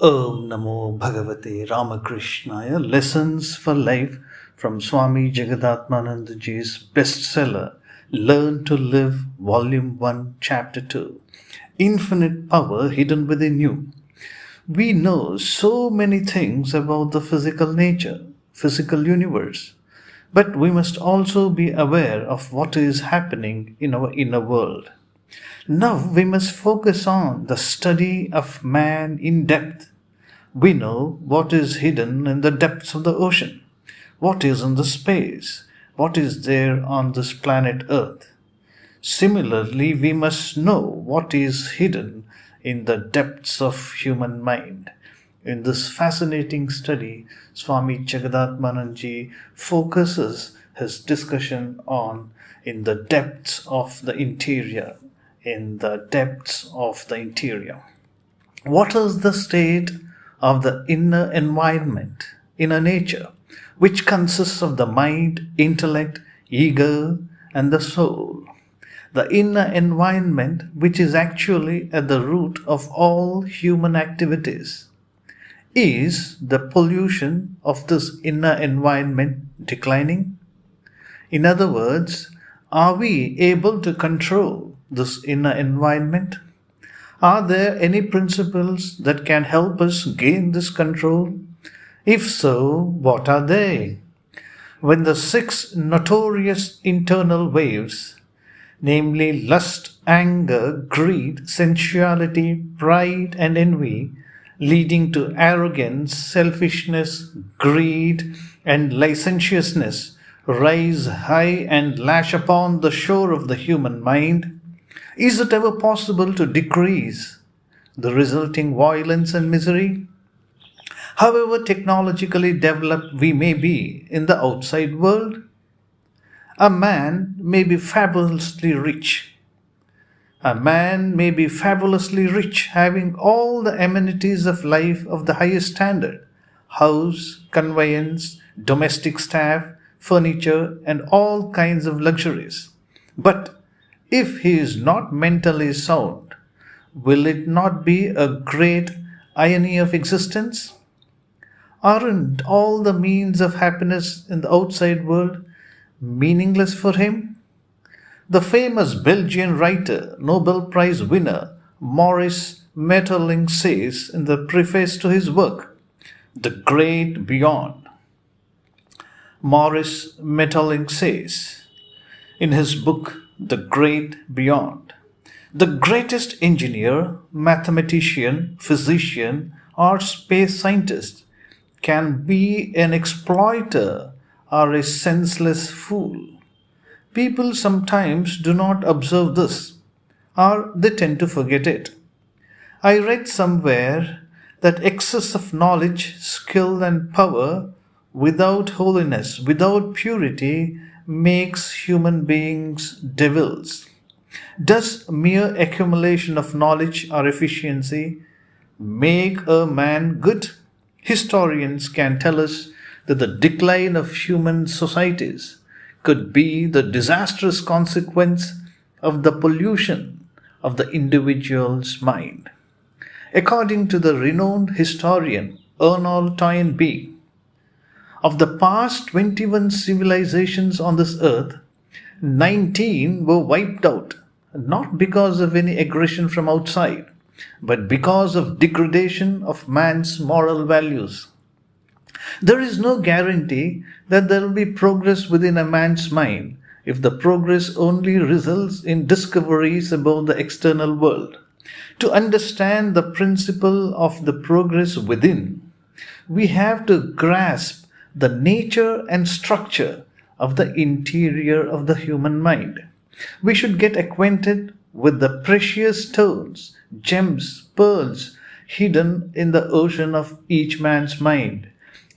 Om Namo Bhagavate Ramakrishna. Lessons for Life from Swami Jagadatmanandaji's bestseller, Learn to Live, Volume 1, Chapter 2. Infinite Power Hidden Within You. We know so many things about the physical nature, physical universe, but we must also be aware of what is happening in our inner world. Now we must focus on the study of man in depth. We know what is hidden in the depths of the ocean, what is in the space, what is there on this planet Earth. Similarly, we must know what is hidden in the depths of human mind. In this fascinating study, Swami Jagadatmanandaji focuses his discussion on in the depths of the interior. In the depths of the interior. What is the state of the inner environment, inner nature, which consists of the mind, intellect, ego, and the soul? The inner environment, which is actually at the root of all human activities. Is the pollution of this inner environment declining? In other words, are we able to control this inner environment? Are there any principles that can help us gain this control? If so, what are they? When the 6 notorious internal waves, namely lust, anger, greed, sensuality, pride, and envy, leading to arrogance, selfishness, greed, and licentiousness, rise high and lash upon the shore of the human mind, is it ever possible to decrease the resulting violence and misery? However technologically developed we may be in the outside world, a man may be fabulously rich. A man may be fabulously rich, having all the amenities of life of the highest standard, house, conveyance, domestic staff, furniture, and all kinds of luxuries. But if he is not mentally sound, will it not be a great irony of existence? Aren't all the means of happiness in the outside world meaningless for him? The famous Belgian writer, Nobel Prize winner Maurice Maeterlinck says in the preface to his work, The Great Beyond. Maurice Maeterlinck says in his book, The Great Beyond, the greatest engineer, mathematician, physician, or space scientist can be an exploiter or a senseless fool. People sometimes do not observe this, or they tend to forget it. I read somewhere that excess of knowledge, skill, and power without holiness, without purity, makes human beings devils. Does mere accumulation of knowledge or efficiency make a man good? Historians can tell us that the decline of human societies could be the disastrous consequence of the pollution of the individual's mind. According to the renowned historian Ernest Toynbee, of the past 21 civilizations on this earth, 19 were wiped out, not because of any aggression from outside, but because of degradation of man's moral values. There is no guarantee that there will be progress within a man's mind if the progress only results in discoveries about the external world. To understand the principle of the progress within, we have to grasp the nature and structure of the interior of the human mind. We should get acquainted with the precious stones, gems, pearls hidden in the ocean of each man's mind.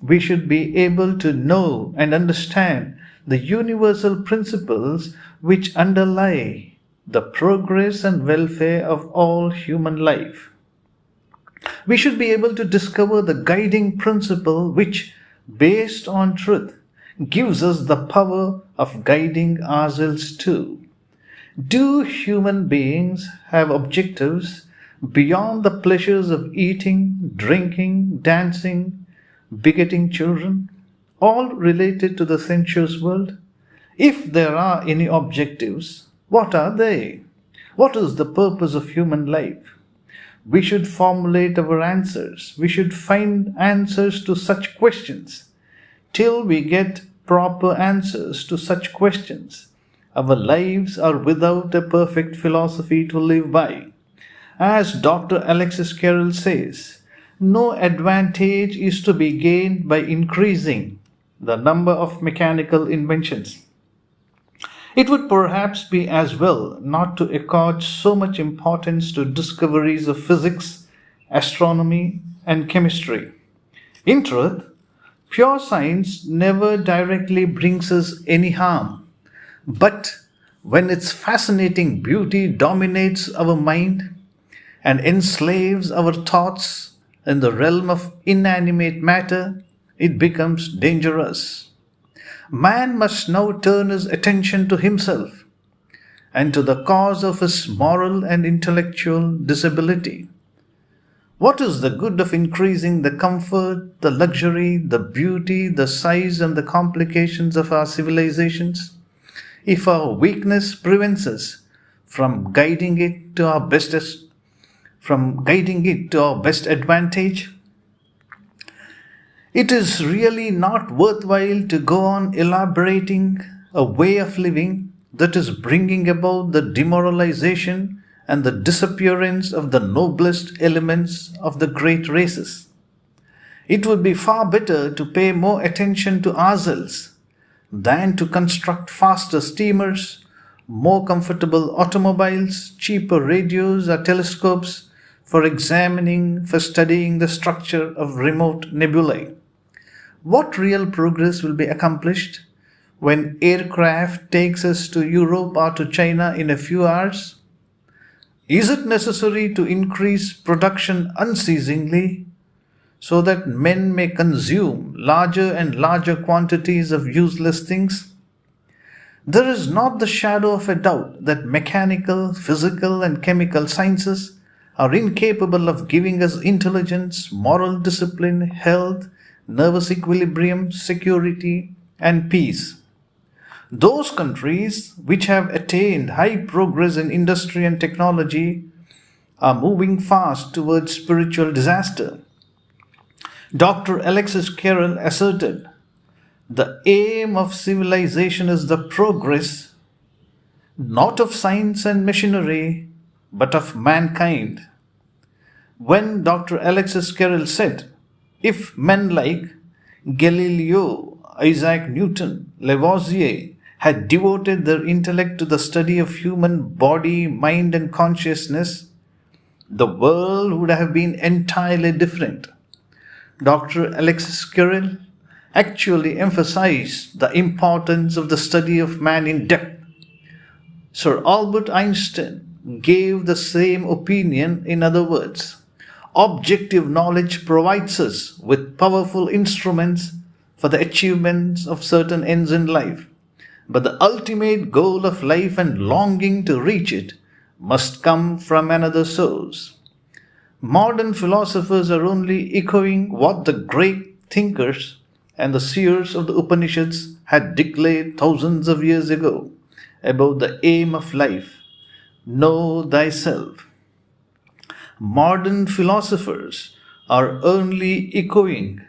We should be able to know and understand the universal principles which underlie the progress and welfare of all human life. We should be able to discover the guiding principle which, based on truth, gives us the power of guiding ourselves too. Do human beings have objectives beyond the pleasures of eating, drinking, dancing, begetting children, all related to the sensuous world? If there are any objectives, what are they? What is the purpose of human life? We should formulate our answers. We should find answers to such questions. Till we get proper answers to such questions, our lives are without a perfect philosophy to live by. As Dr. Alexis Carrel says, no advantage is to be gained by increasing the number of mechanical inventions. It would perhaps be as well not to accord so much importance to discoveries of physics, astronomy, and chemistry. In truth, pure science never directly brings us any harm, but when its fascinating beauty dominates our mind and enslaves our thoughts in the realm of inanimate matter, it becomes dangerous. Man must now turn his attention to himself and to the cause of his moral and intellectual disability. What is the good of increasing the comfort, the luxury, the beauty, the size, and the complications of our civilizations if our weakness prevents us from guiding it to our best advantage? It is really not worthwhile to go on elaborating a way of living that is bringing about the demoralization and the disappearance of the noblest elements of the great races. It would be far better to pay more attention to ourselves than to construct faster steamers, more comfortable automobiles, cheaper radios or telescopes for studying the structure of remote nebulae. What real progress will be accomplished when aircraft takes us to Europe or to China in a few hours? Is it necessary to increase production unceasingly so that men may consume larger and larger quantities of useless things? There is not the shadow of a doubt that mechanical, physical, and chemical sciences are incapable of giving us intelligence, moral discipline, health, nervous equilibrium, security, and peace. Those countries which have attained high progress in industry and technology are moving fast towards spiritual disaster. Dr. Alexis Carrel asserted, the aim of civilization is the progress not of science and machinery, but of mankind. When Dr. Alexis Carrel said, if men like Galileo, Isaac Newton, Lavoisier had devoted their intellect to the study of human body, mind, and consciousness, the world would have been entirely different. Dr. Alexis Carrel actually emphasized the importance of the study of man in depth. Sir Albert Einstein gave the same opinion. In other words, objective knowledge provides us with powerful instruments for the achievements of certain ends in life, but the ultimate goal of life and longing to reach it must come from another source. Modern philosophers are only echoing what the great thinkers and the seers of the Upanishads had declared thousands of years ago about the aim of life: know thyself. Modern philosophers are only echoing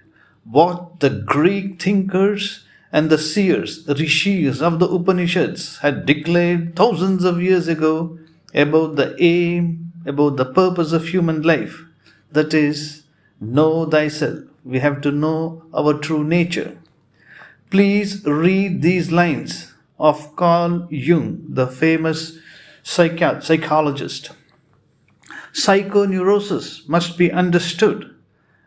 what the Greek thinkers and the seers, the rishis of the Upanishads had declared thousands of years ago about the aim, about the purpose of human life. That is, know thyself. We have to know our true nature. Please read these lines of Carl Jung, the famous psychologist. Psychoneurosis must be understood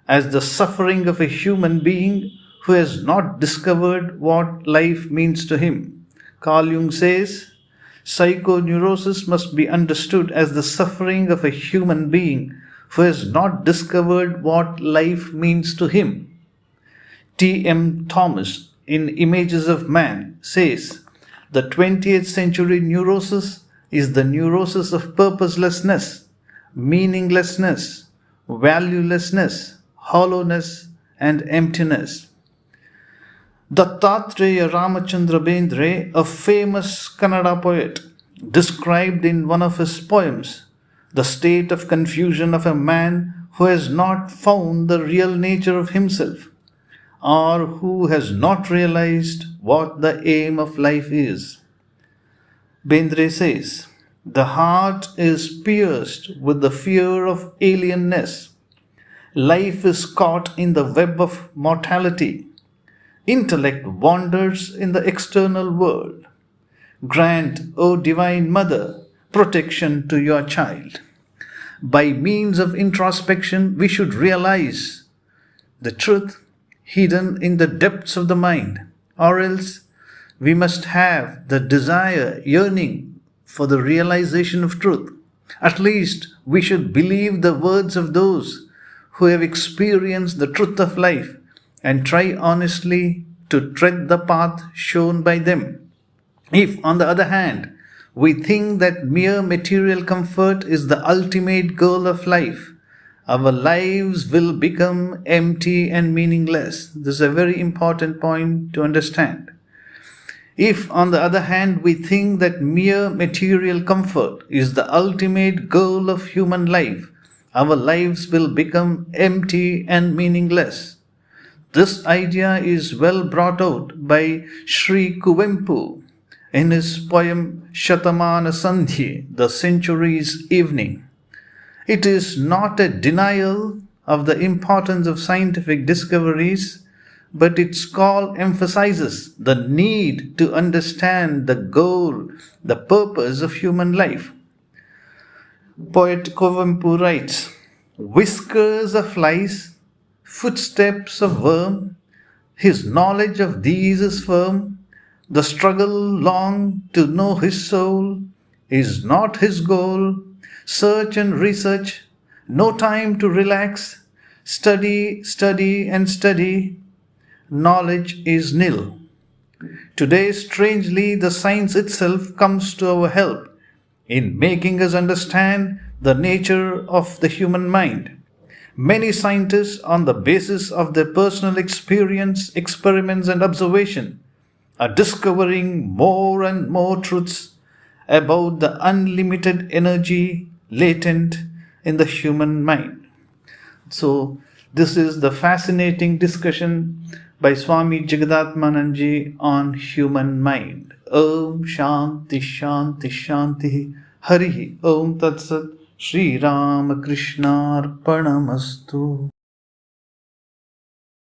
as the suffering of a human being who has not discovered what life means to him. Carl Jung says, psychoneurosis must be understood as the suffering of a human being who has not discovered what life means to him. T.M. Thomas, in Images of Man, says, the 20th century neurosis is the neurosis of purposelessness. meaninglessness, valuelessness, hollowness, and emptiness. Dattatreya Ramachandra Bendre, a famous Kannada poet, described in one of his poems the state of confusion of a man who has not found the real nature of himself, or who has not realized what the aim of life is. Bendre says, "The heart is pierced with the fear of alienness. Life is caught in the web of mortality. Intellect wanders in the external world. Grant, O Divine Mother, protection to your child." By means of introspection, we should realize the truth hidden in the depths of the mind, or else we must have the desire, yearning for the realization of truth. At least we should believe the words of those who have experienced the truth of life and try honestly to tread the path shown by them. If, on the other hand, we think that mere material comfort is the ultimate goal of life, our lives will become empty and meaningless. This is a very important point to understand. If, on the other hand, we think that mere material comfort is the ultimate goal of human life, our lives will become empty and meaningless. This idea is well brought out by Sri Kuvempu in his poem Shatamana Sandhi, the Century's Evening. It is not a denial of the importance of scientific discoveries, but its call emphasizes the need to understand the goal, the purpose of human life. Poet Kuvempu writes, "Whiskers of lice, footsteps of worm, his knowledge of these is firm. The struggle long to know his soul is not his goal. Search and research, no time to relax. Study, study and study. Knowledge is nil." Today, strangely, the science itself comes to our help in making us understand the nature of the human mind. Many scientists, on the basis of their personal experience, experiments, and observation, are discovering more and more truths about the unlimited energy latent in the human mind. So, this is the fascinating discussion by Swami Jagadatmananji on human mind. Om Shanti Shanti Shanti Hari Om Tat Sat Shri Ramakrishna Arpanamastu.